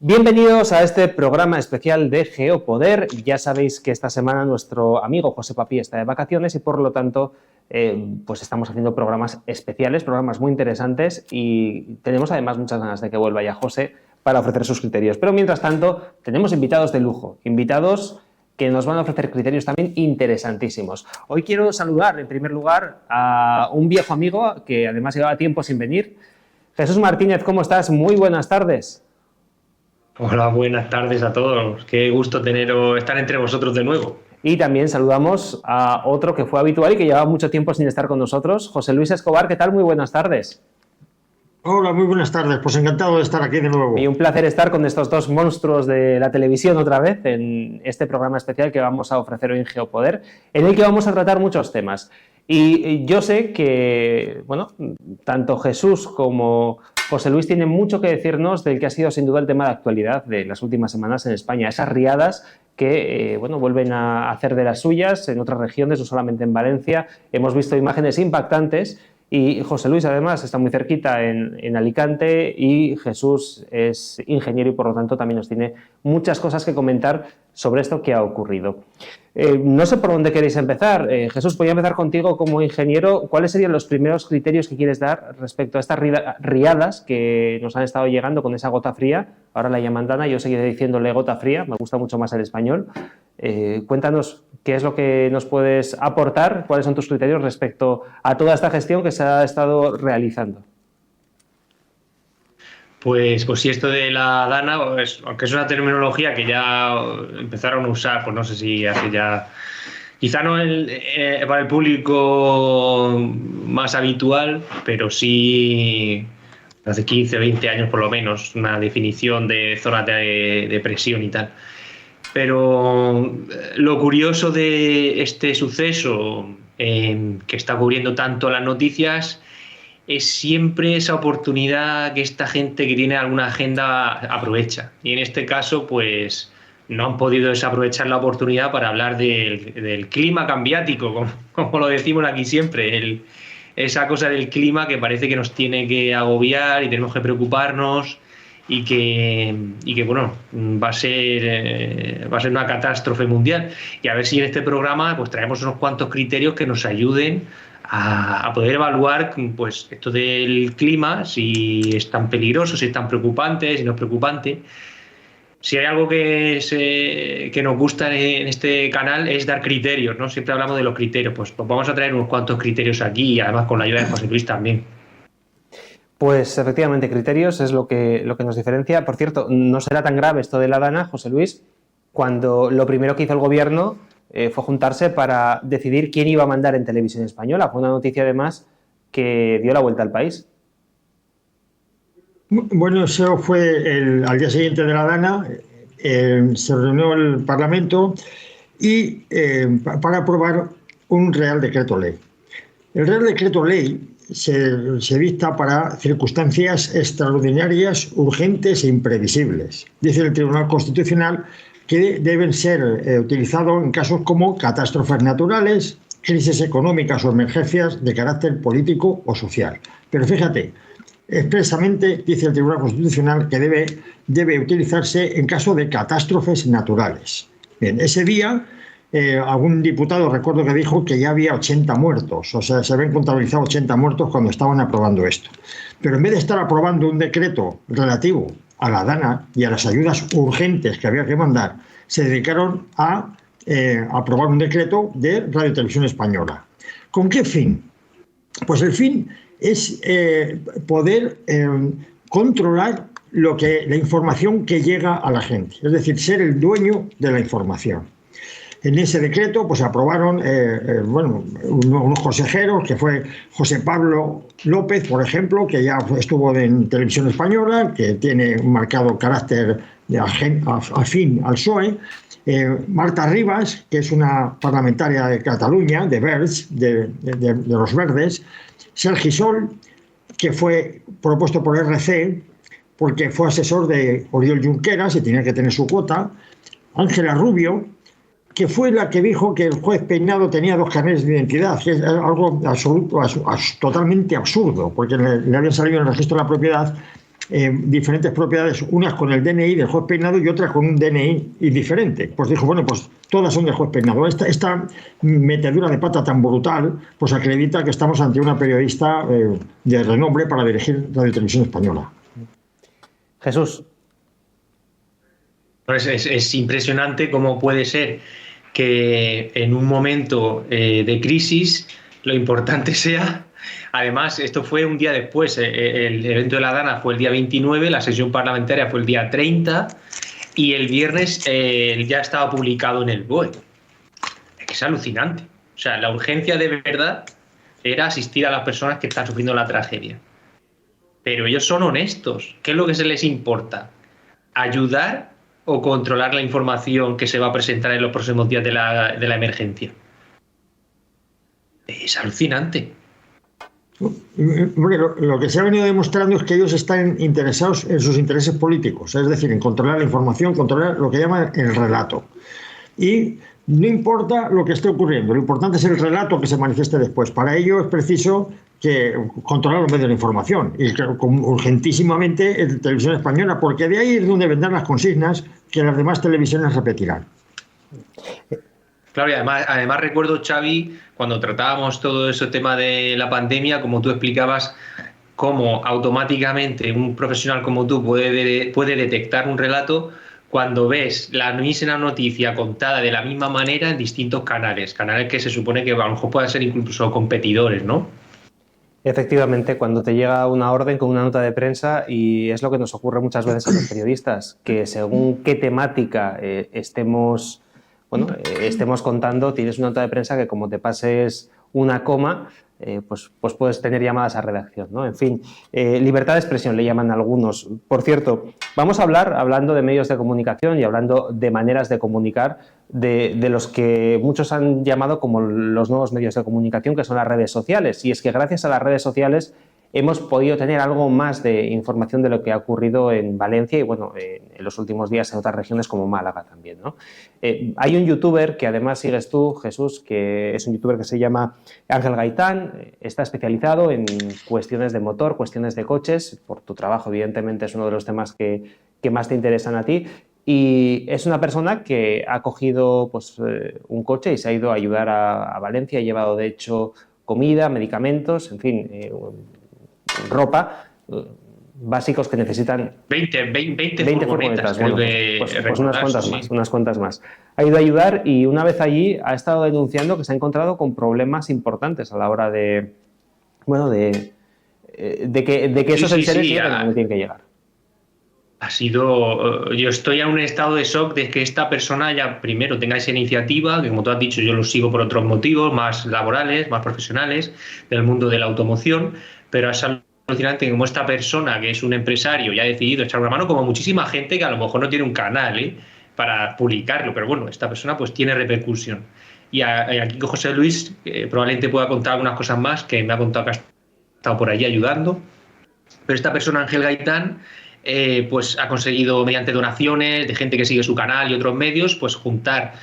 Bienvenidos a este programa especial de Geopoder. Ya sabéis que esta semana nuestro amigo José Papí está de vacaciones y por lo tanto pues estamos haciendo programas especiales, programas muy interesantes y tenemos además muchas ganas de que vuelva ya José para ofrecer sus criterios. Pero mientras tanto tenemos invitados de lujo, invitados que nos van a ofrecer criterios también interesantísimos. Hoy quiero saludar en primer lugar a un viejo amigo que además llevaba tiempo sin venir. Jesús Martínez, ¿cómo estás? Muy buenas tardes. Hola, buenas tardes a todos. Qué gusto estar entre vosotros de nuevo. Y también saludamos a otro que fue habitual y que llevaba mucho tiempo sin estar con nosotros, José Luis Escobar. ¿Qué tal? Muy buenas tardes. Hola, muy buenas tardes. Pues encantado de estar aquí de nuevo. Y un placer estar con estos dos monstruos de la televisión otra vez en este programa especial que vamos a ofrecer hoy en Geopoder, en el que vamos a tratar muchos temas. Y yo sé que, bueno, tanto Jesús como José Luis tienen mucho que decirnos del que ha sido sin duda el tema de actualidad de las últimas semanas en España. Esas riadas que, bueno, vuelven a hacer de las suyas en otras regiones, no solamente en Valencia. Hemos visto imágenes impactantes. Y José Luis, además, está muy cerquita en Alicante y Jesús es ingeniero y, por lo tanto, también nos tiene muchas cosas que comentar sobre esto que ha ocurrido. No sé por dónde queréis empezar. Jesús, voy a empezar contigo como ingeniero. ¿Cuáles serían los primeros criterios que quieres dar respecto a estas riadas que nos han estado llegando con esa gota fría? Ahora la llaman Dana, yo seguiré diciéndole gota fría, me gusta mucho más el español. Cuéntanos qué es lo que nos puedes aportar, cuáles son tus criterios respecto a toda esta gestión que se ha estado realizando. Pues si esto de la Dana, pues, aunque es una terminología que ya empezaron a usar, pues no sé si hace ya, quizá no para el público más habitual, pero sí hace 15 o 20 años por lo menos, una definición de zonas de presión y tal. Pero lo curioso de este suceso que está cubriendo tanto las noticias es siempre esa oportunidad que esta gente que tiene alguna agenda aprovecha. Y en este caso, pues no han podido desaprovechar la oportunidad para hablar del clima cambiático, como lo decimos aquí siempre, esa cosa del clima que parece que nos tiene que agobiar y tenemos que preocuparnos. Y que bueno, va a ser una catástrofe mundial. Y a ver si en este programa pues traemos unos cuantos criterios que nos ayuden a poder evaluar pues esto del clima, si es tan peligroso, si es tan preocupante, si no es preocupante. Si hay algo que nos gusta en este canal es dar criterios, ¿no? Siempre hablamos de los criterios, pues vamos a traer unos cuantos criterios aquí y además con la ayuda de José Luis también. Pues efectivamente, criterios es lo que nos diferencia. Por cierto, no será tan grave esto de la Dana, José Luis, cuando lo primero que hizo el gobierno fue juntarse para decidir quién iba a mandar en televisión española. Fue una noticia además que dio la vuelta al país. Bueno, eso fue al día siguiente de la Dana, se reunió el Parlamento y para aprobar un Real Decreto Ley. El Real Decreto Ley se dicta para circunstancias extraordinarias, urgentes e imprevisibles. Dice el Tribunal Constitucional que deben ser utilizados en casos como catástrofes naturales, crisis económicas o emergencias de carácter político o social. Pero fíjate, expresamente dice el Tribunal Constitucional que debe utilizarse en caso de catástrofes naturales. Bien, ese día algún diputado recuerdo que dijo que ya había 80 muertos, o sea, se habían contabilizado 80 muertos cuando estaban aprobando esto. Pero en vez de estar aprobando un decreto relativo a la Dana y a las ayudas urgentes que había que mandar, se dedicaron a aprobar un decreto de Radio Televisión Española. ¿Con qué fin? Pues el fin es poder controlar la información que llega a la gente, es decir, ser el dueño de la información. En ese decreto pues aprobaron unos consejeros, que fue José Pablo López, por ejemplo, que ya estuvo en Televisión Española, que tiene un marcado carácter afín al PSOE, Marta Rivas, que es una parlamentaria de Cataluña, de Verds, de los Verdes, Sergi Sol, que fue propuesto por RC, porque fue asesor de Oriol Junqueras y tenía que tener su cuota, Ángela Rubio, que fue la que dijo que el juez Peinado tenía 2 carnets de identidad, que es algo totalmente absurdo, porque le habían salido en el registro de la propiedad diferentes propiedades, unas con el DNI del juez Peinado y otras con un DNI indiferente. Pues dijo, bueno, pues todas son del juez Peinado. Esta metedura de pata tan brutal pues acredita que estamos ante una periodista de renombre para dirigir Radio Televisión Española. Jesús. Es impresionante cómo puede ser que en un momento de crisis lo importante sea. Además, esto fue un día después, el evento de la Dana fue el día 29, la sesión parlamentaria fue el día 30 y el viernes ya estaba publicado en el BOE. Es alucinante. O sea, la urgencia de verdad era asistir a las personas que están sufriendo la tragedia. Pero ellos son honestos. ¿Qué es lo que se les importa? ¿Ayudar o controlar la información que se va a presentar en los próximos días de la emergencia? Es alucinante. Lo que se ha venido demostrando es que ellos están interesados en sus intereses políticos, es decir, en controlar la información, controlar lo que llaman el relato. Y no importa lo que esté ocurriendo, lo importante es el relato que se manifieste después. Para ello es preciso controlar los medios de información y urgentísimamente en Televisión Española, porque de ahí es donde vendrán las consignas que las demás televisiones repetirán. Claro, y además recuerdo, Xavi, cuando tratábamos todo ese tema de la pandemia, como tú explicabas, cómo automáticamente un profesional como tú puede detectar un relato cuando ves la misma noticia contada de la misma manera en distintos canales que se supone que a lo mejor puedan ser incluso competidores, ¿no? Efectivamente, cuando te llega una orden con una nota de prensa, y es lo que nos ocurre muchas veces a los periodistas, que según qué temática estemos contando, tienes una nota de prensa que como te pases una coma, pues puedes tener llamadas a redacción, ¿no? En fin, libertad de expresión le llaman algunos. Por cierto, vamos a hablando de medios de comunicación y hablando de maneras de comunicar, de los que muchos han llamado como los nuevos medios de comunicación, que son las redes sociales. Y es que gracias a las redes sociales hemos podido tener algo más de información de lo que ha ocurrido en Valencia y, bueno, en los últimos días en otras regiones como Málaga también, ¿no? Hay un youtuber que además sigues tú, Jesús, que es un youtuber que se llama Ángel Gaitán, está especializado en cuestiones de motor, cuestiones de coches, por tu trabajo evidentemente es uno de los temas que más te interesan a ti, y es una persona que ha cogido pues, un coche y se ha ido a ayudar a Valencia, ha llevado de hecho comida, medicamentos, en fin, ropa, básicos que necesitan 20 furgonetas. Bueno, pues unas cuantas más. Ha ido a ayudar y una vez allí ha estado denunciando que se ha encontrado con problemas importantes a la hora de que esos enseres lleguen a donde tienen que llegar. Yo estoy en un estado de shock de que esta persona ya primero tenga esa iniciativa, que como tú has dicho yo lo sigo por otros motivos más laborales, más profesionales, del mundo de la automoción, pero es alucinante como esta persona que es un empresario y ha decidido echar una mano, como muchísima gente que a lo mejor no tiene un canal para publicarlo, pero bueno, esta persona pues tiene repercusión. Y aquí con José Luis probablemente pueda contar algunas cosas más que me ha contado que ha estado por allí ayudando, pero esta persona, Ángel Gaitán, pues ha conseguido mediante donaciones de gente que sigue su canal y otros medios, pues juntar,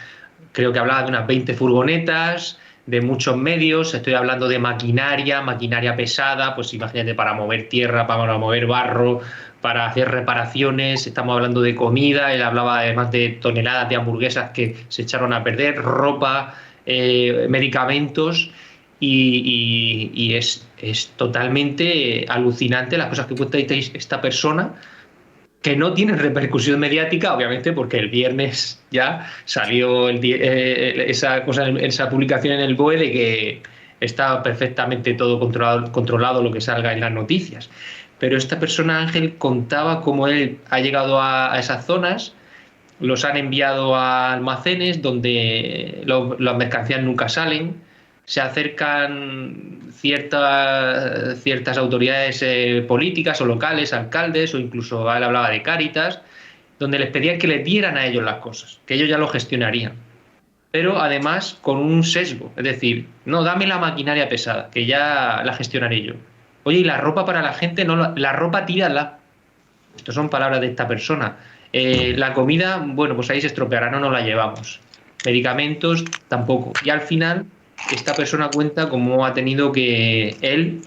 creo que hablaba de unas 20 furgonetas, de muchos medios, estoy hablando de maquinaria pesada, pues imagínate, para mover tierra, para mover barro, para hacer reparaciones, estamos hablando de comida, él hablaba además de toneladas de hamburguesas que se echaron a perder, ropa, medicamentos, y es totalmente alucinante las cosas que cuenta esta persona, que no tienen repercusión mediática, obviamente, porque el viernes ya salió esa publicación en el BOE de que está perfectamente todo controlado lo que salga en las noticias. Pero esta persona, Ángel, contaba cómo él ha llegado a esas zonas, los han enviado a almacenes donde las mercancías nunca salen, se acercan ciertas autoridades políticas o locales, alcaldes, o incluso él hablaba de Cáritas, donde les pedían que les dieran a ellos las cosas, que ellos ya lo gestionarían. Pero además con un sesgo, es decir, no, dame la maquinaria pesada, que ya la gestionaré yo. Oye, y la ropa para la gente, no, la ropa tírala. Estas son palabras de esta persona. La comida, bueno, pues ahí se estropeará, no nos la llevamos. Medicamentos, tampoco. Y al final, esta persona cuenta cómo ha tenido que él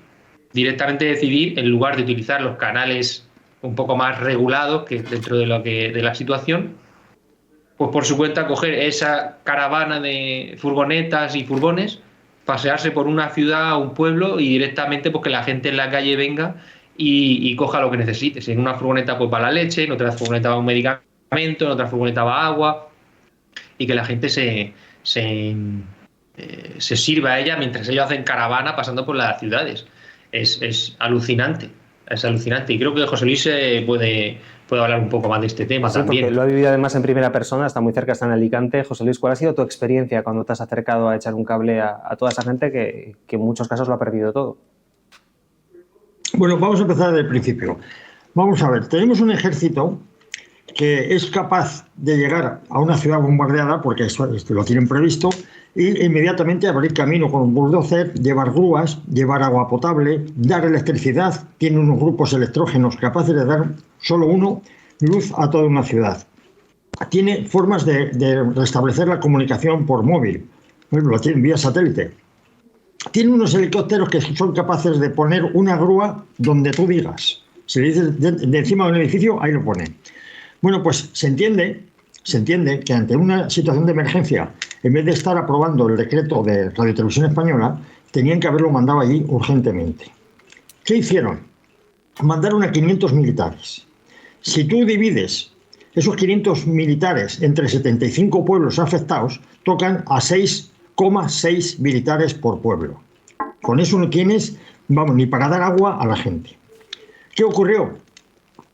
directamente decidir, en lugar de utilizar los canales un poco más regulados que dentro de la situación, pues por su cuenta coger esa caravana de furgonetas y furgones, pasearse por una ciudad o un pueblo y directamente pues que la gente en la calle venga y coja lo que necesite. Si en una furgoneta pues va la leche, en otra furgoneta va un medicamento, en otra furgoneta va agua, y que la gente se sirva a ella mientras ellos hacen caravana pasando por las ciudades. Es alucinante, es alucinante. Y creo que José Luis puede hablar un poco más de este tema también. Porque lo ha vivido además en primera persona, está muy cerca, está en Alicante. José Luis, ¿cuál ha sido tu experiencia cuando te has acercado a echar un cable a toda esa gente que en muchos casos lo ha perdido todo? Bueno, vamos a empezar desde el principio. Vamos a ver, tenemos un ejército que es capaz de llegar a una ciudad bombardeada, porque esto lo tienen previsto, e inmediatamente abrir camino con un bulldozer, llevar grúas, llevar agua potable, dar electricidad. Tiene unos grupos electrógenos capaces de dar solo uno luz a toda una ciudad. Tiene formas de restablecer la comunicación por móvil, lo tiene vía satélite. Tiene unos helicópteros que son capaces de poner una grúa donde tú digas. Si le dices de encima de un edificio, ahí lo pone. Bueno, pues se entiende que ante una situación de emergencia, en vez de estar aprobando el decreto de Radio Televisión Española, tenían que haberlo mandado allí urgentemente. ¿Qué hicieron? Mandaron a 500 militares. Si tú divides esos 500 militares entre 75 pueblos afectados, tocan a 6,6 militares por pueblo. Con eso no tienes, ni para dar agua a la gente. ¿Qué ocurrió?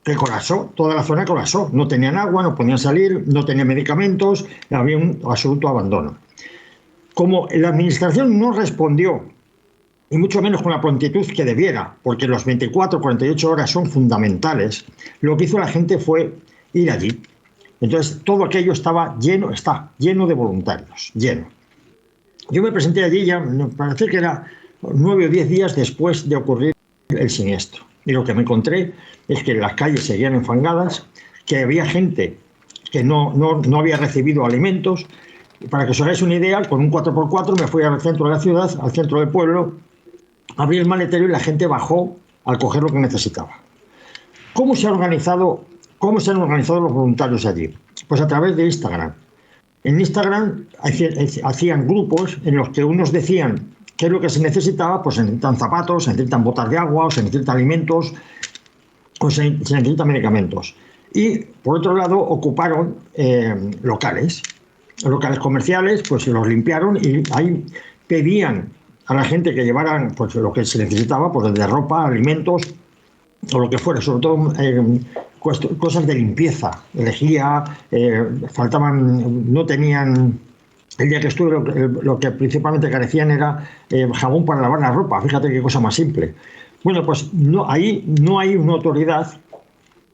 Que colapsó, toda la zona colapsó. No tenían agua, no podían salir, no tenían medicamentos, había un absoluto abandono. Como la administración no respondió, y mucho menos con la prontitud que debiera, porque los 24 o 48 horas son fundamentales, lo que hizo la gente fue ir allí. Entonces todo aquello está lleno de voluntarios, lleno. Yo me presenté allí ya, me parece que era 9 o 10 días después de ocurrir el siniestro. Y lo que me encontré es que las calles seguían enfangadas, que había gente que no había recibido alimentos. Y para que os hagáis una idea, con un 4x4 me fui al centro de la ciudad, al centro del pueblo, abrí el maletero y la gente bajó al coger lo que necesitaba. ¿Cómo se han organizado los voluntarios allí? Pues a través de Instagram. En Instagram hacían grupos en los que unos decían qué es lo que se necesitaba, pues se necesitan zapatos, se necesitan botas de agua, o se necesitan alimentos, o se necesitan medicamentos. Y, por otro lado, ocuparon locales comerciales, pues se los limpiaron y ahí pedían a la gente que llevaran pues, lo que se necesitaba, pues desde ropa, alimentos, o lo que fuera, sobre todo cosas de limpieza, lejía, no tenían. El día que estuve lo que principalmente carecían era jabón para lavar la ropa. Fíjate qué cosa más simple. Bueno, pues ahí no hay una autoridad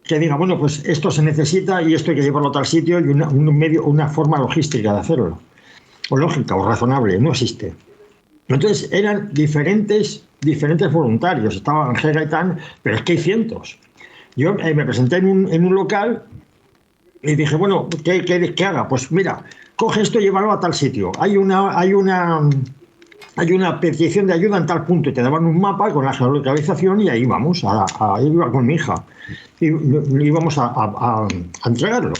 que diga, bueno, pues esto se necesita y esto hay que llevarlo a tal sitio y una forma logística de hacerlo. O lógica o razonable, no existe. Entonces eran diferentes voluntarios. Estaba Ángel Gaitán, pero es que hay cientos. Yo me presenté en un local y dije, bueno, ¿qué haga? Pues mira, coge esto y llévalo a tal sitio. Hay una petición de ayuda en tal punto y te daban un mapa con la geolocalización y ahí vamos, ahí iba con mi hija y íbamos a entregarlo.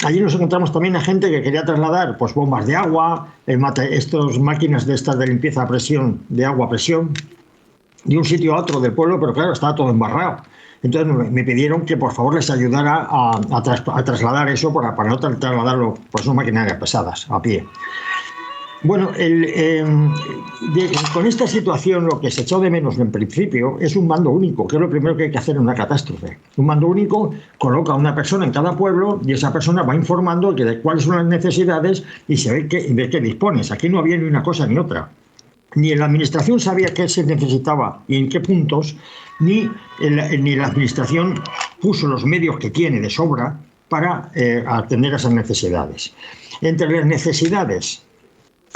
Allí nos encontramos también a gente que quería trasladar pues bombas de agua, máquinas de estas de limpieza a presión, de agua a presión, de un sitio a otro del pueblo, pero claro, estaba todo embarrado. Entonces me pidieron que por favor les ayudara a trasladar eso para no trasladarlo, pues son maquinarias pesadas, a pie. Bueno, con esta situación lo que se echó de menos en principio es un mando único, que es lo primero que hay que hacer en una catástrofe. Un mando único coloca a una persona en cada pueblo y esa persona va informando de cuáles son las necesidades y se ve de qué dispones. Aquí no había ni una cosa ni otra. Ni la administración sabía qué se necesitaba y en qué puntos, ni la administración puso los medios que tiene de sobra para atender a esas necesidades. Entre las necesidades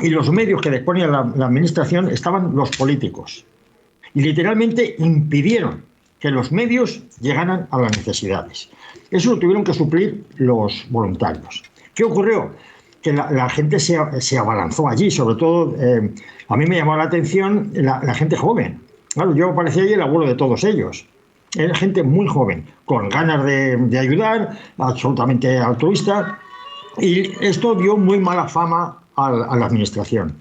y los medios que disponía la administración estaban los políticos. Y literalmente impidieron que los medios llegaran a las necesidades. Eso lo tuvieron que suplir los voluntarios. ¿Qué ocurrió? Que la gente se abalanzó allí, sobre todo a mí me llamó la atención la gente joven. Claro, yo parecía el abuelo de todos ellos. Era gente muy joven, con ganas de ayudar, absolutamente altruista, y esto dio muy mala fama a la administración.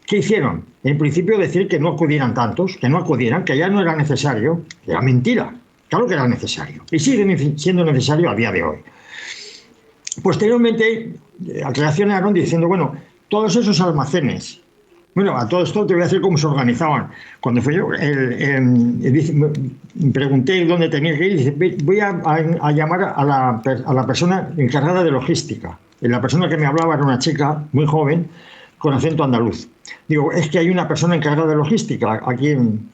¿Qué hicieron? En principio decir que no acudieran tantos, que no acudieran, que ya no era necesario. Era mentira. Claro que era necesario. Y sigue siendo necesario a día de hoy. Posteriormente, reaccionaron diciendo, bueno, todos esos almacenes. Bueno, a todo esto te voy a decir cómo se organizaban. Cuando fui yo, me pregunté dónde tenía que ir, y dice, voy a llamar a la persona encargada de logística. Y la persona que me hablaba era una chica muy joven, con acento andaluz. Digo, es que hay una persona encargada de logística aquí en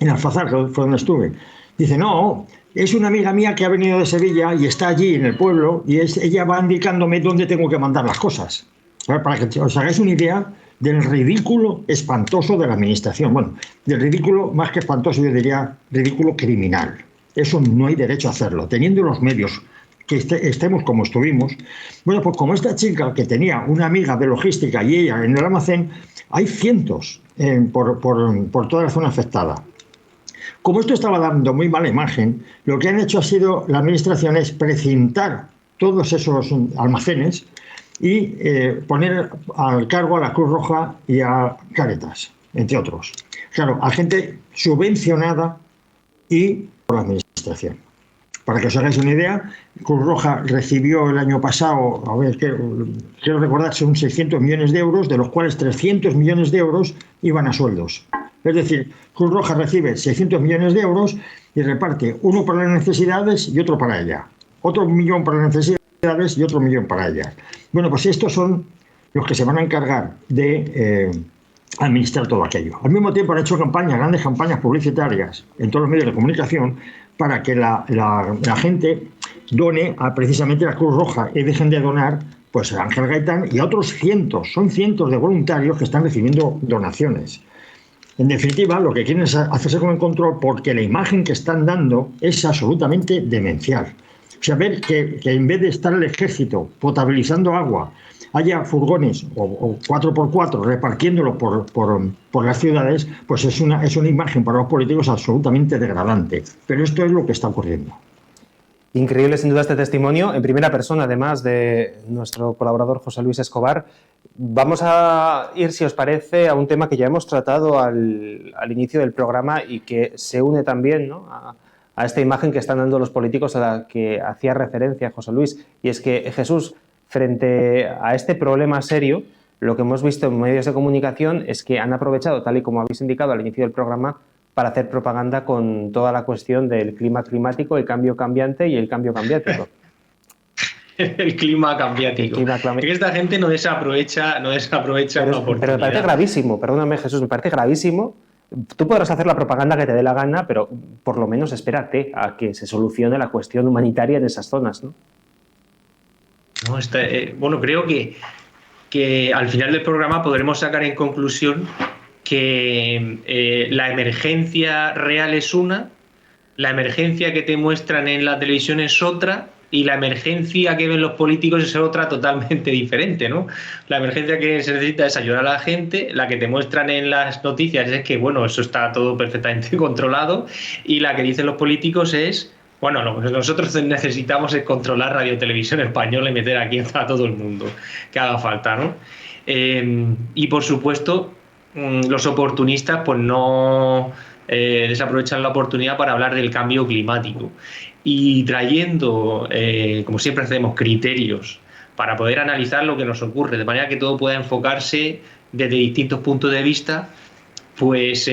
Alfazar, que fue donde estuve. Dice, no, es una amiga mía que ha venido de Sevilla y está allí en el pueblo y ella va indicándome dónde tengo que mandar las cosas. Para que os hagáis una idea del ridículo espantoso de la administración. Bueno, del ridículo más que espantoso, yo diría ridículo criminal. Eso no hay derecho a hacerlo, teniendo los medios que estemos como estuvimos. Bueno, pues como esta chica que tenía una amiga de logística y ella en el almacén, hay cientos por toda la zona afectada. Como esto estaba dando muy mala imagen, lo que han hecho la administración es precintar todos esos almacenes y poner al cargo a la Cruz Roja y a Cáritas, entre otros. Claro, a gente subvencionada y por la administración. Para que os hagáis una idea, Cruz Roja recibió el año pasado, a ver, quiero recordar, son 600 millones de euros, de los cuales 300 millones de euros iban a sueldos. Es decir, Cruz Roja recibe 600 millones de euros y reparte uno para las necesidades y otro para ella. Otro millón para las necesidades y otro millón para ella. Bueno, pues estos son los que se van a encargar de administrar todo aquello. Al mismo tiempo han hecho grandes campañas publicitarias en todos los medios de comunicación para que la gente done precisamente a la Cruz Roja y dejen de donar pues a Ángel Gaitán y a otros son cientos de voluntarios que están recibiendo donaciones. En definitiva, lo que quieren es hacerse con el control porque la imagen que están dando es absolutamente demencial. O sea, ver que en vez de estar el ejército potabilizando agua, haya furgones o 4x4 repartiéndolo por las ciudades, pues es una imagen para los políticos absolutamente degradante. Pero esto es lo que está ocurriendo. Increíble sin duda este testimonio, en primera persona además de nuestro colaborador José Luis Escobar. Vamos a ir, si os parece, a un tema que ya hemos tratado al inicio del programa y que se une también, ¿no?, a esta imagen que están dando los políticos a la que hacía referencia José Luis. Y es que, Jesús, frente a este problema serio, lo que hemos visto en medios de comunicación es que han aprovechado, tal y como habéis indicado al inicio del programa, para hacer propaganda con toda la cuestión del clima climático, el cambio cambiante y el cambio cambiático. El clima cambiático. Es que esta gente no desaprovecha una oportunidad. Pero me parece gravísimo, perdóname Jesús, me parece gravísimo. Tú podrás hacer la propaganda que te dé la gana, pero por lo menos espérate a que se solucione la cuestión humanitaria en esas zonas, ¿no? No, bueno, creo que al final del programa podremos sacar en conclusión que la emergencia real es una, la emergencia que te muestran en la televisión es otra y la emergencia que ven los políticos es otra totalmente diferente, ¿no? La emergencia que se necesita es ayudar a la gente, la que te muestran en las noticias es que, bueno, eso está todo perfectamente controlado, y la que dicen los políticos es, bueno, lo que nosotros necesitamos es controlar Radio Televisión Española y meter aquí a todo el mundo que haga falta, ¿no? Y por supuesto, los oportunistas pues no desaprovechan la oportunidad para hablar del cambio climático y trayendo, como siempre hacemos, criterios para poder analizar lo que nos ocurre, de manera que todo pueda enfocarse desde distintos puntos de vista. Pues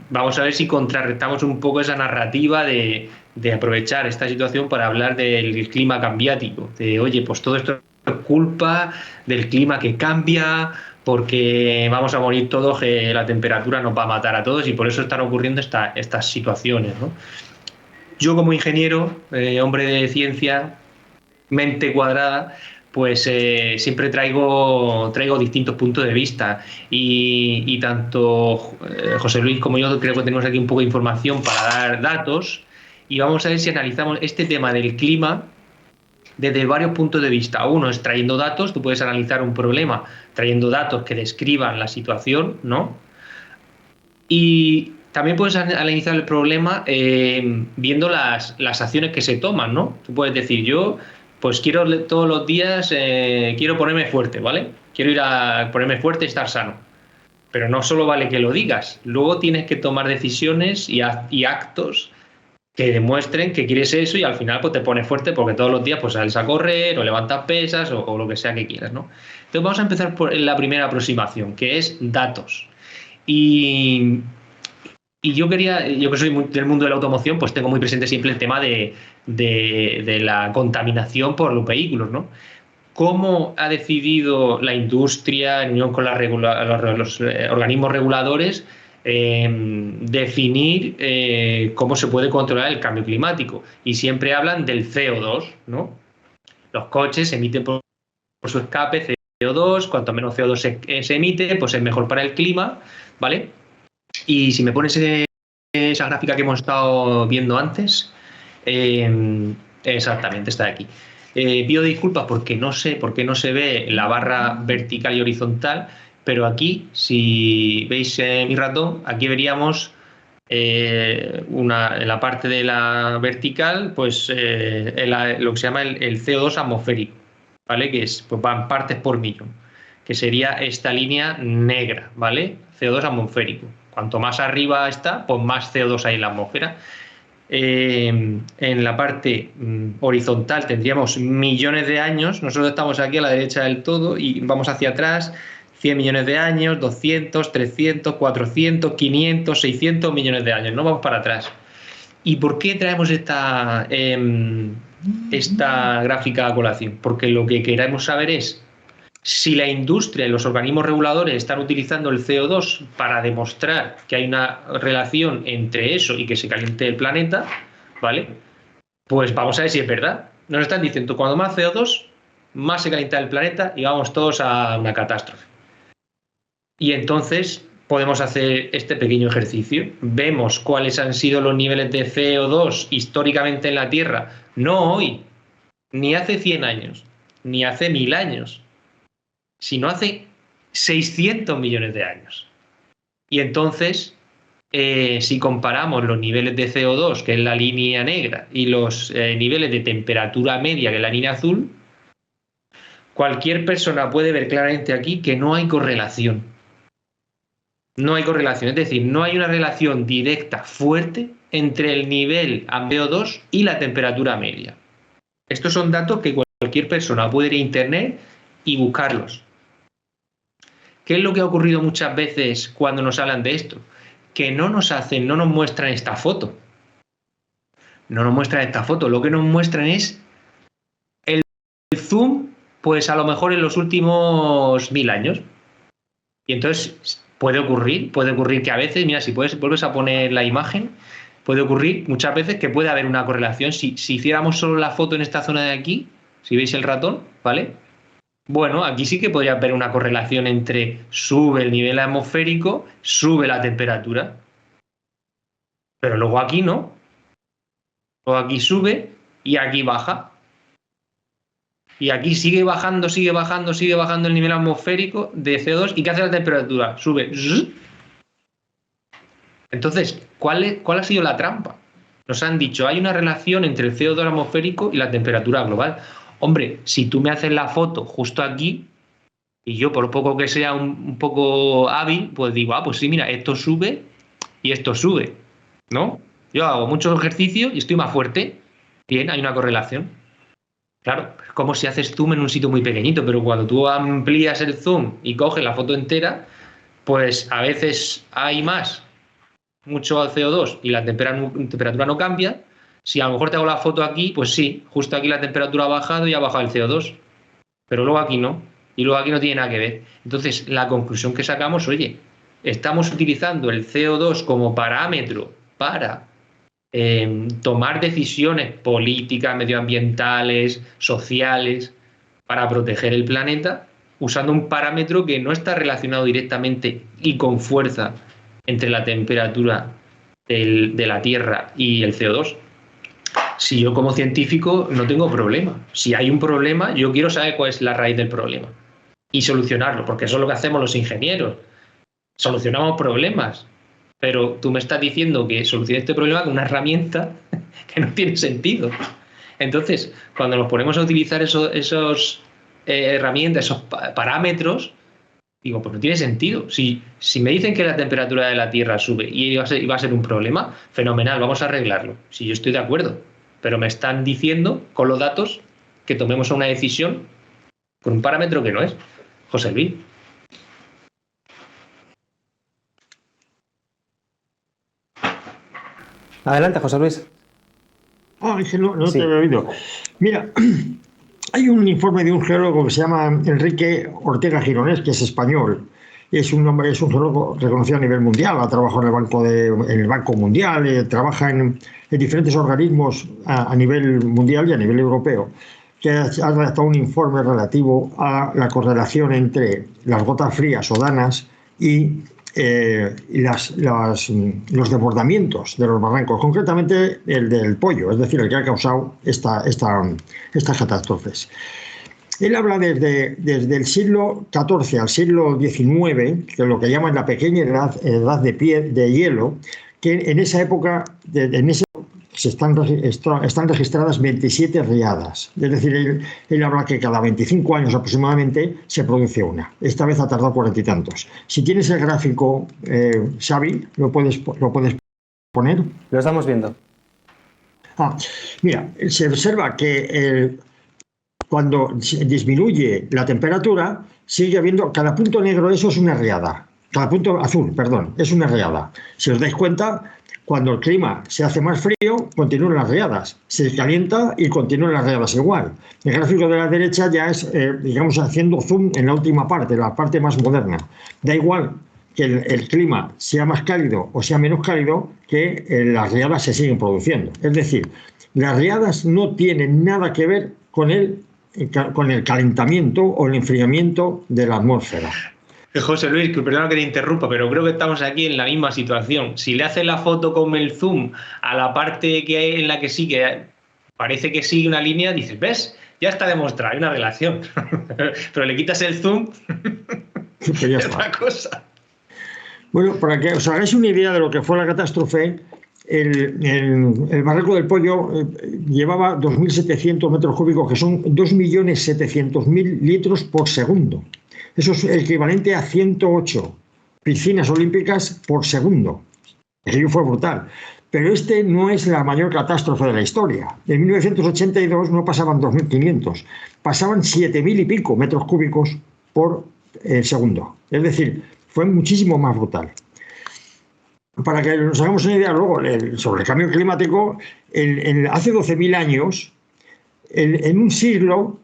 vamos a ver si contrarrestamos un poco esa narrativa de aprovechar esta situación para hablar del clima cambiático, de oye, pues todo esto es culpa del clima que cambia, porque vamos a morir todos, que la temperatura nos va a matar a todos y por eso están ocurriendo estas situaciones, ¿no? Yo como ingeniero, hombre de ciencia, mente cuadrada, pues siempre traigo distintos puntos de vista y tanto José Luis como yo creo que tenemos aquí un poco de información para dar datos y vamos a ver si analizamos este tema del clima desde varios puntos de vista. Uno es trayendo datos, tú puedes analizar un problema trayendo datos que describan la situación, ¿no? Y también puedes analizar el problema viendo las acciones que se toman, ¿no? Tú puedes decir, yo pues quiero todos los días, quiero ponerme fuerte, ¿vale? Quiero ir a ponerme fuerte y estar sano. Pero no solo vale que lo digas, luego tienes que tomar decisiones y actos que demuestren que quieres eso y al final pues te pones fuerte porque todos los días pues sales a correr o levantas pesas o lo que sea que quieras, ¿no? Entonces vamos a empezar por la primera aproximación, que es datos. Y yo que soy del mundo de la automoción, pues tengo muy presente siempre el tema de la contaminación por los vehículos, ¿no? ¿Cómo ha decidido la industria, en unión con los organismos reguladores, definir cómo se puede controlar el cambio climático? Y siempre hablan del CO2, ¿no? Los coches emiten por su escape CO2, cuanto menos CO2 se emite, pues es mejor para el clima, ¿vale? Y si me pones esa gráfica que hemos estado viendo antes, exactamente, está aquí. Pido disculpas porque no sé por qué no se ve la barra vertical y horizontal, pero aquí, si veis mi ratón, aquí veríamos en la parte de la vertical, pues lo que se llama el CO2 atmosférico, ¿vale? Que pues van partes por millón, que sería esta línea negra, ¿vale? CO2 atmosférico. Cuanto más arriba está, pues más CO2 hay en la atmósfera. En la parte horizontal tendríamos millones de años. Nosotros estamos aquí a la derecha del todo y vamos hacia atrás 100 millones de años, 200, 300, 400, 500, 600 millones de años. No vamos para atrás. ¿Y por qué traemos esta gráfica a colación? Porque lo que queremos saber es si la industria y los organismos reguladores están utilizando el CO2 para demostrar que hay una relación entre eso y que se caliente el planeta, ¿vale? Pues vamos a ver si es verdad. Nos están diciendo, cuando más CO2, más se calienta el planeta y vamos todos a una catástrofe. Y entonces podemos hacer este pequeño ejercicio. Vemos cuáles han sido los niveles de CO2 históricamente en la Tierra, no hoy, ni hace 100 años, ni hace 1000 años, sino hace 600 millones de años. Y entonces, si comparamos los niveles de CO2, que es la línea negra, y los niveles de temperatura media, que es la línea azul, cualquier persona puede ver claramente aquí que no hay correlación. No hay correlación, es decir, no hay una relación directa fuerte entre el nivel CO2 y la temperatura media. Estos son datos que cualquier persona puede ir a internet y buscarlos. ¿Qué es lo que ha ocurrido muchas veces cuando nos hablan de esto? Que no nos muestran esta foto. No nos muestran esta foto. Lo que nos muestran es el zoom, pues a lo mejor en los últimos 1000 años. Y entonces puede ocurrir que a veces, mira, si vuelves a poner la imagen, puede ocurrir muchas veces que puede haber una correlación. Si hiciéramos solo la foto en esta zona de aquí, si veis el ratón, ¿vale? Bueno, aquí sí que podría haber una correlación entre sube el nivel atmosférico, sube la temperatura. Pero luego aquí no. Luego aquí sube y aquí baja. Y aquí sigue bajando el nivel atmosférico de CO2. ¿Y qué hace la temperatura? Sube. Entonces, ¿cuál ha sido la trampa? Nos han dicho, hay una relación entre el CO2 atmosférico y la temperatura global. Hombre, si tú me haces la foto justo aquí y yo por poco que sea un poco hábil, pues digo, pues sí, mira, esto sube y esto sube, ¿no? Yo hago muchos ejercicios y estoy más fuerte. Bien, hay una correlación. Claro, es como si haces zoom en un sitio muy pequeñito, pero cuando tú amplías el zoom y coges la foto entera, pues a veces hay mucho CO2 y la temperatura no cambia. Si a lo mejor te hago la foto aquí, pues sí, justo aquí la temperatura ha bajado y ha bajado el CO2, pero luego aquí no, y luego aquí no tiene nada que ver. Entonces, la conclusión que sacamos, oye, estamos utilizando el CO2 como parámetro para tomar decisiones políticas, medioambientales, sociales, para proteger el planeta, usando un parámetro que no está relacionado directamente y con fuerza entre la temperatura de la Tierra y el CO2. Si yo como científico no tengo problema. Si hay un problema, yo quiero saber cuál es la raíz del problema y solucionarlo, porque eso es lo que hacemos los ingenieros. Solucionamos problemas. pero tú me estás diciendo que solucione este problema con una herramienta que no tiene sentido. Entonces, cuando nos ponemos a utilizar esos herramientas, esos parámetros, digo, pues no tiene sentido. Si me dicen que la temperatura de la Tierra sube y va a ser un problema, fenomenal, vamos a arreglarlo. Si yo estoy de acuerdo, pero me están diciendo con los datos que tomemos una decisión con un parámetro que no es. José Luis. Adelante, José Luis. Es que no Sí. te había oído. Mira, hay un informe de un geólogo que se llama Enrique Ortega Gironés, que es español. Es un geólogo reconocido a nivel mundial, ha trabajado en el Banco Mundial, trabaja en diferentes organismos a nivel mundial y a nivel europeo, que ha redactado un informe relativo a la correlación entre las gotas frías o danas y los desbordamientos de los barrancos, concretamente el del Pollo, es decir, el que ha causado estas catástrofes. Él habla desde el siglo XIV al siglo XIX, que es lo que llaman la pequeña edad de hielo, que en esa época, están registradas 27 riadas. Es decir, él habla que cada 25 años aproximadamente se produce una. Esta vez ha tardado 40 y tantos. Si tienes el gráfico, Xavi, ¿lo puedes poner? Lo estamos viendo. Mira, se observa que cuando disminuye la temperatura, sigue habiendo, cada punto negro, eso es una riada. Cada punto azul, perdón, es una riada. Si os dais cuenta, cuando el clima se hace más frío, continúan las riadas. Se calienta y continúan las riadas igual. El gráfico de la derecha ya es, digamos, haciendo zoom en la última parte, la parte más moderna. Da igual que el clima sea más cálido o sea menos cálido, que las riadas se siguen produciendo. Es decir, las riadas no tienen nada que ver con el calentamiento o el enfriamiento de la atmósfera. José Luis, que perdona que te interrumpa, pero creo que estamos aquí en la misma situación. Si le haces la foto con el zoom a la parte que hay en la que sí que parece que sigue una línea, dices, ¿ves? Ya está demostrado, hay una relación. Pero le quitas el zoom y es otra cosa. Bueno, para que os hagáis una idea de lo que fue la catástrofe, el barranco del Pollo llevaba 2.700 metros cúbicos, que son 2.700.000 litros por segundo. Eso es equivalente a 108 piscinas olímpicas por segundo. Aquello fue brutal. Pero este no es la mayor catástrofe de la historia. En 1982 no pasaban 2.500, pasaban 7.000 y pico metros cúbicos por segundo. Es decir, fue muchísimo más brutal. Para que nos hagamos una idea luego sobre el cambio climático, hace 12.000 años, en un siglo,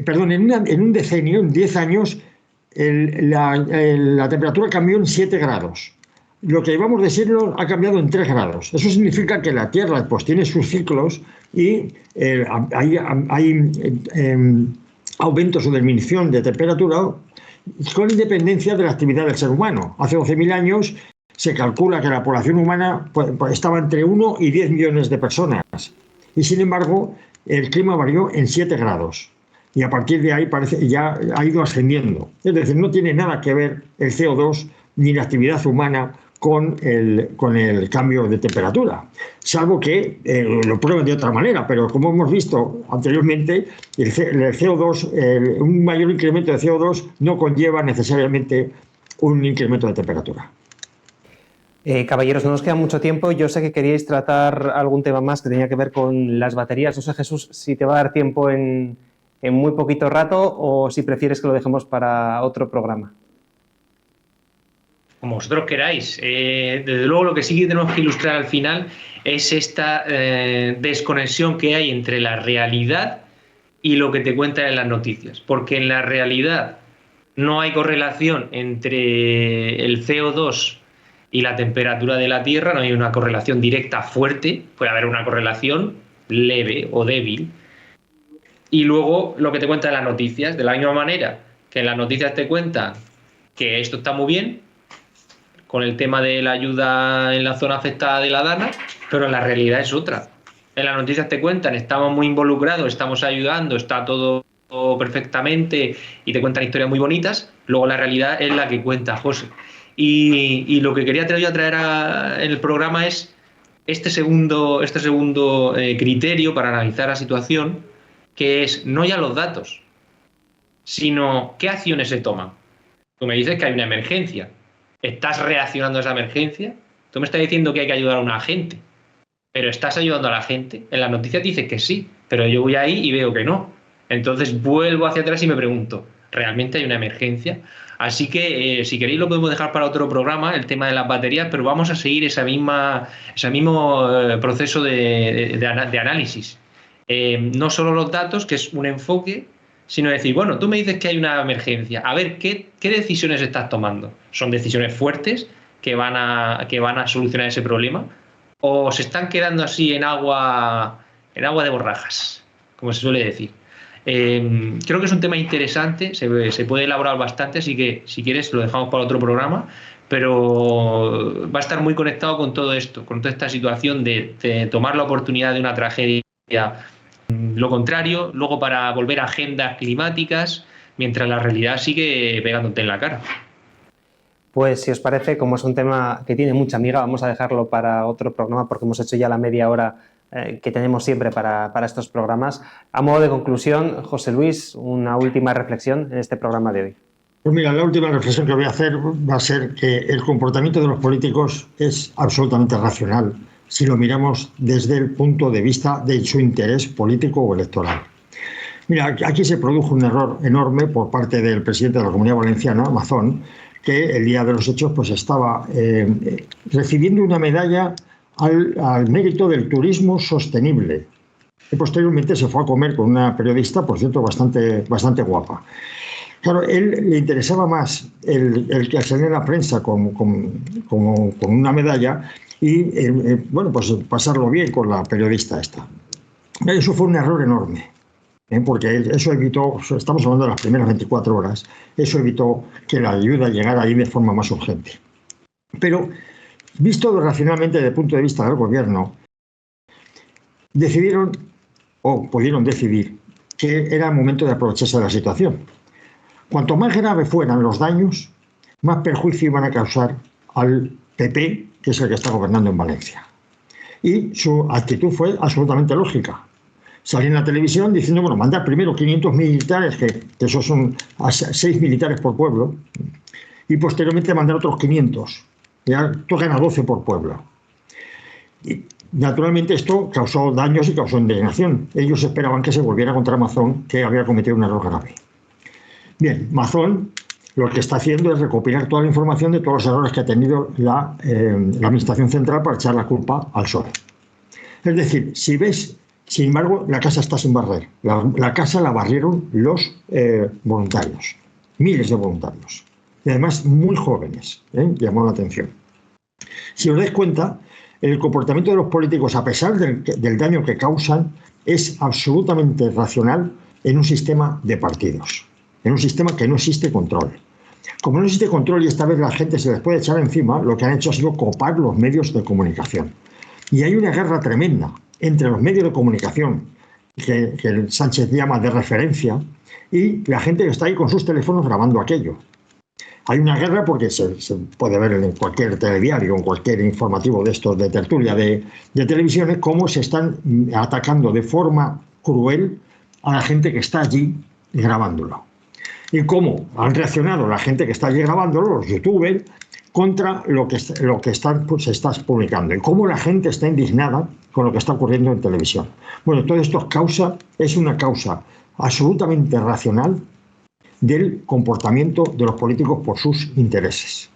perdón, en un decenio, en 10 años, la temperatura cambió en 7 grados. Lo que llevamos de siglo ha cambiado en 3 grados. Eso significa que la Tierra pues tiene sus ciclos y hay aumentos o disminución de temperatura con independencia de la actividad del ser humano. Hace 12.000 años se calcula que la población humana estaba entre 1 y 10 millones de personas. Y sin embargo, el clima varió en 7 grados. Y a partir de ahí ya ha ido ascendiendo. Es decir, no tiene nada que ver el CO2 ni la actividad humana con el cambio de temperatura, salvo que lo prueben de otra manera, pero como hemos visto anteriormente, el CO2, un mayor incremento de CO2 no conlleva necesariamente un incremento de temperatura. Caballeros, no nos queda mucho tiempo. Yo sé que queríais tratar algún tema más que tenía que ver con las baterías. No sé, Jesús, si te va a dar tiempo en muy poquito rato o si prefieres que lo dejemos para otro programa. Como vosotros queráis. Desde luego lo que sí que tenemos que ilustrar al final es esta desconexión que hay entre la realidad y lo que te cuentan en las noticias. Porque en la realidad no hay correlación entre el CO2 y la temperatura de la Tierra, no hay una correlación directa fuerte, puede haber una correlación leve o débil. Y luego lo que te cuentan las noticias, de la misma manera que en las noticias te cuentan que esto está muy bien, con el tema de la ayuda en la zona afectada de la Dana, pero en la realidad es otra. En las noticias te cuentan, estamos muy involucrados, estamos ayudando, está todo perfectamente y te cuentan historias muy bonitas, luego la realidad es la que cuenta José. Y lo que quería traer en el programa es este segundo criterio para analizar la situación, que es no ya los datos, sino qué acciones se toman. Tú me dices que hay una emergencia. ¿Estás reaccionando a esa emergencia? Tú me estás diciendo que hay que ayudar a una gente, pero ¿estás ayudando a la gente? En las noticias dice que sí, pero yo voy ahí y veo que no. Entonces vuelvo hacia atrás y me pregunto, ¿realmente hay una emergencia? Así que si queréis lo podemos dejar para otro programa, el tema de las baterías, pero vamos a seguir ese mismo proceso de análisis. No solo los datos, que es un enfoque, sino decir, bueno, tú me dices que hay una emergencia, a ver, ¿qué decisiones estás tomando? ¿Son decisiones fuertes que van a solucionar ese problema? ¿O se están quedando así en agua de borrajas, como se suele decir? Creo que es un tema interesante, se puede elaborar bastante, así que si quieres lo dejamos para otro programa, pero va a estar muy conectado con todo esto, con toda esta situación de tomar la oportunidad de una tragedia, lo contrario, luego para volver a agendas climáticas, mientras la realidad sigue pegándote en la cara. Pues si os parece, como es un tema que tiene mucha miga, vamos a dejarlo para otro programa porque hemos hecho ya la media hora que tenemos siempre para estos programas. A modo de conclusión, José Luis, una última reflexión en este programa de hoy. Pues mira, la última reflexión que voy a hacer va a ser que el comportamiento de los políticos es absolutamente racional si lo miramos desde el punto de vista de su interés político o electoral. Mira, aquí se produjo un error enorme por parte del presidente de la Comunidad Valenciana, Mazón, que el día de los hechos pues estaba recibiendo una medalla al mérito del turismo sostenible. Y posteriormente se fue a comer con una periodista, por cierto, bastante guapa. Claro, él le interesaba más el que salir en la prensa con una medalla y bueno, pues pasarlo bien con la periodista esta. Eso fue un error enorme. Porque eso evitó, estamos hablando de las primeras 24 horas, eso evitó que la ayuda llegara ahí de forma más urgente. Pero, visto racionalmente desde el punto de vista del gobierno, decidieron, o pudieron decidir, que era el momento de aprovecharse de la situación. Cuanto más graves fueran los daños, más perjuicio iban a causar al PP, que es el que está gobernando en Valencia. Y su actitud fue absolutamente lógica. Salí en la televisión diciendo, bueno, mandar primero 500 militares, que esos son 6 militares por pueblo, y posteriormente mandar otros 500. Ya tocan a 12 por pueblo. Y naturalmente esto causó daños y causó indignación. Ellos esperaban que se volviera contra Mazón, que había cometido un error grave. Bien, Mazón lo que está haciendo es recopilar toda la información de todos los errores que ha tenido la Administración Central para echar la culpa al PSOE. Es decir, si ves... Sin embargo, la casa está sin barrer. La casa la barrieron los voluntarios, miles de voluntarios, y además muy jóvenes, llamó la atención. Si os dais cuenta, el comportamiento de los políticos, a pesar del daño que causan, es absolutamente racional en un sistema de partidos, en un sistema que no existe control. Como no existe control y esta vez la gente se les puede echar encima, lo que han hecho ha sido copar los medios de comunicación. Y hay una guerra tremenda entre los medios de comunicación, que Sánchez llama de referencia, y la gente que está ahí con sus teléfonos grabando aquello. Hay una guerra porque se puede ver en cualquier telediario, en cualquier informativo de estos de tertulia de televisiones, cómo se están atacando de forma cruel a la gente que está allí grabándolo. Y cómo han reaccionado la gente que está allí grabándolo, los youtubers, contra lo que se está publicando y cómo la gente está indignada con lo que está ocurriendo en televisión. Bueno, todo esto es una causa absolutamente racional del comportamiento de los políticos por sus intereses.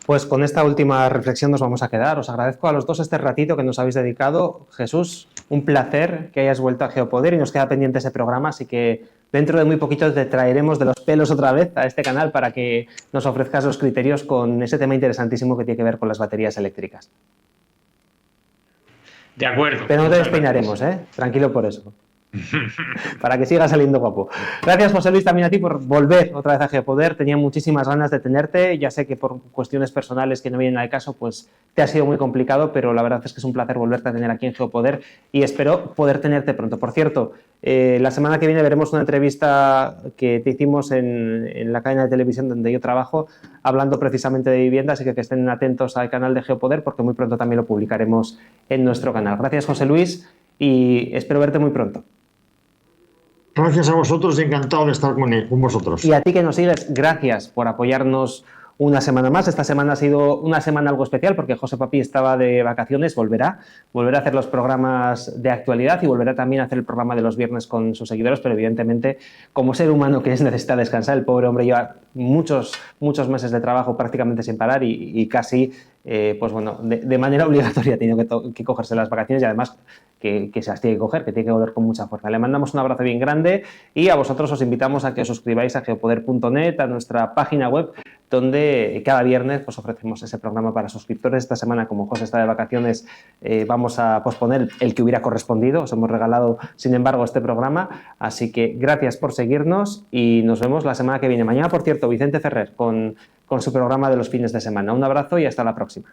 Pues con esta última reflexión nos vamos a quedar. Os agradezco a los dos este ratito que nos habéis dedicado. Jesús, un placer que hayas vuelto a Geopoder y nos queda pendiente ese programa, así que dentro de muy poquito te traeremos de los pelos otra vez a este canal para que nos ofrezcas los criterios con ese tema interesantísimo que tiene que ver con las baterías eléctricas. De acuerdo. Pero no te despeinaremos, tranquilo por eso. Para que siga saliendo guapo. Gracias, José Luis, también a ti por volver otra vez a Geopoder. Tenía muchísimas ganas de tenerte. Ya sé que por cuestiones personales que no vienen al caso, pues te ha sido muy complicado, pero la verdad es que es un placer volverte a tener aquí en Geopoder y espero poder tenerte pronto. Por cierto, la semana que viene veremos una entrevista que te hicimos en la cadena de televisión donde yo trabajo, hablando precisamente de vivienda, así que estén atentos al canal de Geopoder porque muy pronto también lo publicaremos en nuestro canal. Gracias, José Luis, y espero verte muy pronto. Gracias a vosotros, encantado de estar con vosotros. Y a ti que nos sigues, gracias por apoyarnos una semana más. Esta semana ha sido una semana algo especial porque José Papi estaba de vacaciones, volverá a hacer los programas de actualidad y volverá también a hacer el programa de los viernes con sus seguidores, pero evidentemente como ser humano que necesita descansar, el pobre hombre lleva muchos meses de trabajo prácticamente sin parar y casi pues bueno, de manera obligatoria tiene que cogerse las vacaciones y además que se las tiene que coger, que tiene que volver con mucha fuerza. Le mandamos un abrazo bien grande y a vosotros os invitamos a que os suscribáis a geopoder.net, a nuestra página web, donde cada viernes pues, ofrecemos ese programa para suscriptores. Esta semana, como José está de vacaciones, vamos a posponer el que hubiera correspondido. Os hemos regalado, sin embargo, este programa. Así que gracias por seguirnos y nos vemos la semana que viene. Mañana, por cierto, Vicente Ferrer con su programa de los fines de semana. Un abrazo y hasta la próxima.